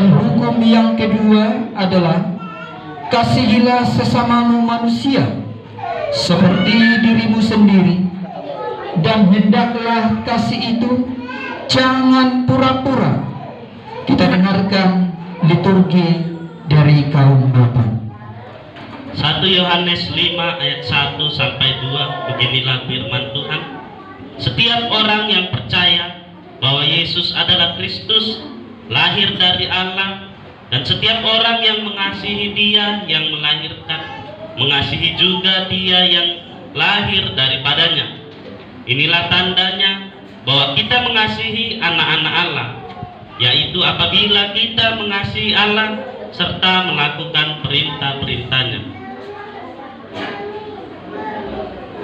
Dan hukum yang kedua adalah kasihilah sesamamu manusia seperti dirimu sendiri, dan hendaklah kasih itu jangan pura-pura. Kita dengarkan liturgi dari kaum Bapa. 1 Yohanes 5 ayat 1 sampai 2. Beginilah firman Tuhan. Setiap orang yang percaya bahwa Yesus adalah Kristus, lahir dari Allah, dan setiap orang yang mengasihi Dia yang melahirkan, mengasihi juga Dia yang lahir daripadanya. Inilah tandanya bahwa kita mengasihi anak-anak Allah, yaitu apabila kita mengasihi Allah serta melakukan perintah-perintahnya.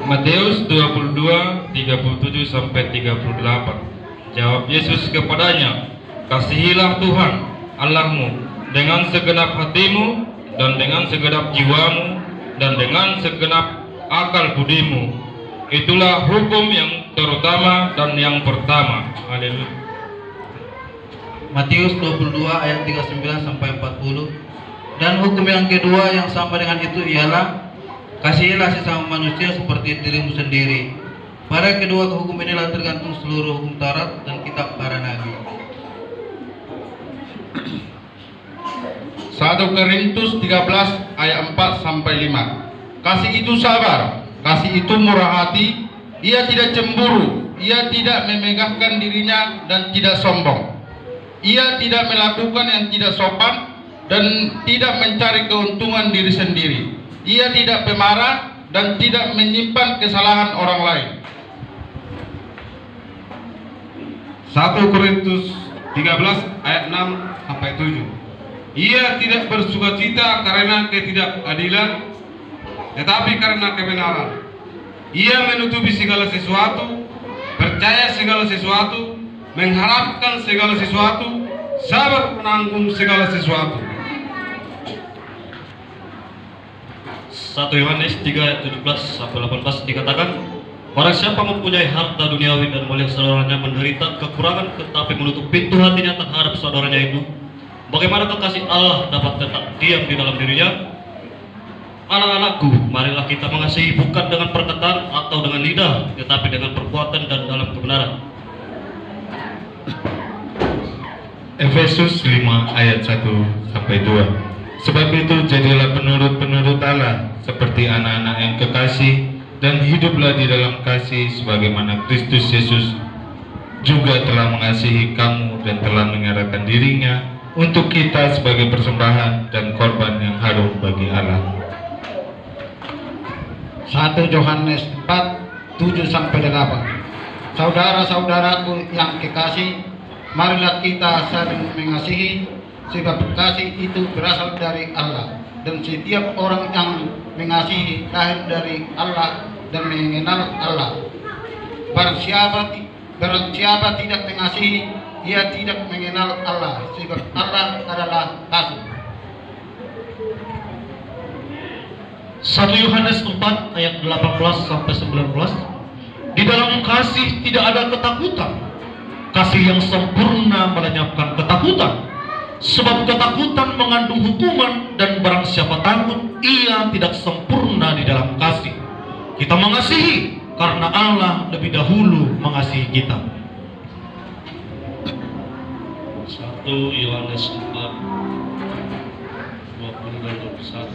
Matius 22, 37 sampai 38. Jawab Yesus kepadanya, kasihilah Tuhan Allahmu dengan segenap hatimu, dan dengan segenap jiwamu, dan dengan segenap akal budimu. Itulah hukum yang terutama dan yang pertama. Haleluya. Matius 22 ayat 39 sampai 40. Dan hukum yang kedua yang sama dengan itu ialah kasihilah sesama manusia seperti dirimu sendiri. Pada kedua hukum inilah tergantung seluruh hukum Taurat dan kitab para nabi. 1 Korintus 13 ayat 4 sampai 5. Kasih itu sabar, kasih itu murah hati, ia tidak cemburu, ia tidak memegahkan dirinya dan tidak sombong. Ia tidak melakukan yang tidak sopan dan tidak mencari keuntungan diri sendiri. Ia tidak pemarah dan tidak menyimpan kesalahan orang lain. 1 Korintus 13 ayat 6 sampai 7. Ia tidak bersukacita karena ketidakadilan, tetapi karena kebenaran. Ia menutupi segala sesuatu, percaya segala sesuatu, mengharapkan segala sesuatu, sabar menanggung segala sesuatu. 1 Yohanes 3 ayat 17 sampai 18 dikatakan, barang siapa mempunyai harta duniawi dan melihat saudaranya menderita kekurangan tetapi menutup pintu hatinya terhadap saudaranya itu, bagaimana kekasih Allah dapat tetap diam di dalam dirinya? Anak-anakku, marilah kita mengasihi bukan dengan perkataan atau dengan lidah, tetapi dengan perbuatan dan dalam kebenaran. Efesus 5 ayat 1 sampai 2. Sebab itu jadilah penurut-penurut Allah seperti anak-anak yang kekasih, dan hiduplah di dalam kasih sebagaimana Kristus Yesus juga telah mengasihi kamu dan telah menyerahkan dirinya untuk kita sebagai persembahan dan korban yang harum bagi Allah. 1 Yohanes 4, 7 sampai 8. Saudara-saudaraku yang kekasih, marilah kita saling mengasihi, sebab kasih itu berasal dari Allah, dan setiap orang yang mengasihi lahir dari Allah dan mengenal Allah. Barang siapa tidak mengasihi, ia tidak mengenal Allah, sebab Allah adalah kasih. 1 Yohanes 4 ayat 18 sampai 19. Di dalam kasih tidak ada ketakutan. Kasih yang sempurna melenyapkan ketakutan. Sebab ketakutan mengandung hukuman, dan barang siapa takut, ia tidak sempurna di dalam kasih. Kita mengasihi karena Allah lebih dahulu mengasihi kita. 1 Yohanes 4 20 dan 21.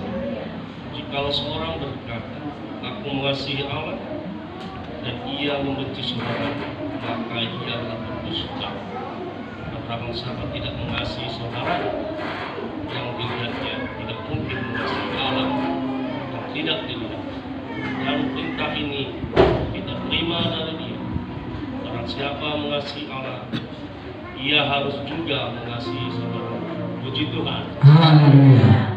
Jikalau seorang berkata, aku mengasihi Allah, dan ia membenci saudaranya, maka ia adalah berdusta. Barang siapa tidak mengasihi saudara yang dilihatnya, tidak mungkin mengasihi Allah yang tidak dilihat. Dan perintah ini kita terima dari Dia. Barang siapa mengasihi Allah, ia harus juga mengasihi saudara. Puji Tuhan. Haleluya.